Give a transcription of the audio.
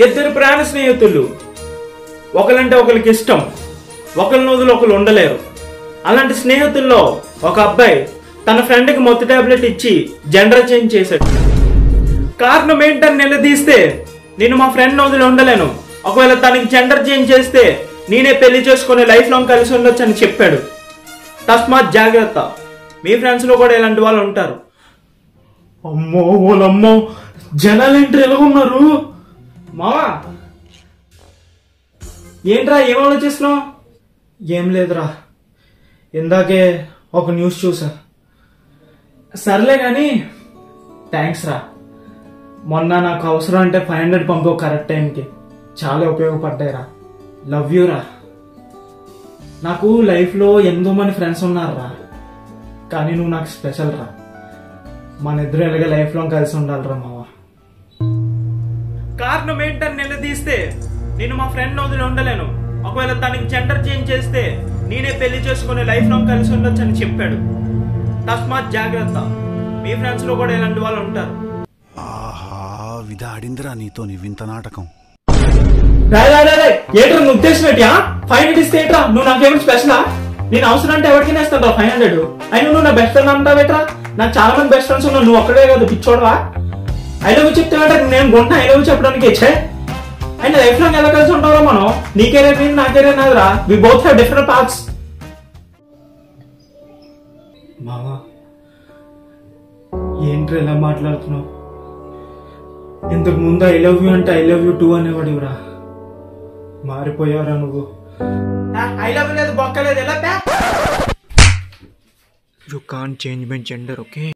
ఇద్దరు ప్రాణ స్నేహితులు, ఒకరంటే ఒకరికి ఇష్టం, ఒకరిని వదిలి ఒకరు ఉండలేరు. అలాంటి స్నేహితుల్లో ఒక అబ్బాయి తన ఫ్రెండ్కి మొత్తం టాబ్లెట్ ఇచ్చి జెండర్ చేంజ్ చేశాడు. కారణం ఏంటని నిలదీస్తే, నేను మా ఫ్రెండ్ వదిలి ఉండలేను, ఒకవేళ తనకి జెండర్ చేంజ్ చేస్తే నేనే పెళ్లి చేసుకుని లైఫ్ లాంగ్ కలిసి ఉండొచ్చు అని చెప్పాడు. తస్మాత్ జాగ్రత్త, మీ ఫ్రెండ్స్లో కూడా ఇలాంటి వాళ్ళు ఉంటారు. అమ్మో ఓలమ్మో, జనాలు ఏంటి ఎలాగున్నారు? మావా ఏంట్రా, ఏం ఆలోచిస్తున్నావు? ఏం లేదురా, ఇందాకే ఒక న్యూస్ చూసా. సర్లే కానీ థ్యాంక్స్ రా. మొన్న నాకు అవసరం అంటే 500 పంపావు కరెక్ట్ టైంకి, చాలా ఉపయోగపడ్డాయిరా. లవ్ యూ రా. నాకు లైఫ్లో ఎంతో మంది ఫ్రెండ్స్ ఉన్నారా, కానీ నువ్వు నాకు స్పెషల్ రా. మన ఇద్దరు ఎలాగ లైఫ్ లాంగ్ కలిసి ఉండాలిరా మావా. కారణం ఏంటని నిలదీస్తే, నేను మా ఫ్రెండ్ వదిలి ఉండలేను, ఒకవేళ తనకి జెండర్ చేంజ్ చేస్తే నేనే పెళ్లి చేసుకుని లైఫ్ లాంగ్ కలిసి ఉండొచ్చు అని చెప్పాడు. తస్మాత్ జాగ్రత్త, మీ ఫ్రెండ్స్ లో కూడా ఇలాంటి వాళ్ళు ఉంటారు. ఆహా, విధాడిందిరా నీతో నీ వింత నాటకం. ఏట్రా నువ్వు ఉద్దేశం ఏంటి? 500 ఇస్తే ఏంట్రా, నువ్వు నాకేమైనా స్పెషలా? నేను అవసరం అంటే ఎవరికైనా ఇస్తాను 500. అయినా నువ్వు నా బెస్ట్ ఫ్రెండ్ అంటావేట్రా? నాకు చాలా మంది బెస్ట్ ఫ్రెండ్స్ ఉన్నారు, నువ్వు ఒక్కడే కాదు పిచ్చోడవా? ఐ లవ్ యూ చెప్తానంటే నేను గుంటా ఐ లవ్ యూ చెప్పడానికి ఇచ్చే. అయినా లైఫ్ లాంగ్ ఎలా కలిసి ఉంటావో మనం, నీ కెరీర్ నేను, నా కెరీర్ నాదిరా. We both have different paths. మావా ఏంట్రా ఎలా మాట్లాడుతున్నావు? ఇంతకు ముందు ఐ లవ్ యూ అంటే ఐ లవ్ యూ టూ అనేవాడివరా, మారిపోయావురా నువ్వు. ఐ లవ్ యూ లేదు, బొక్కలేదు, ఎలా? You can't change my gender, okay?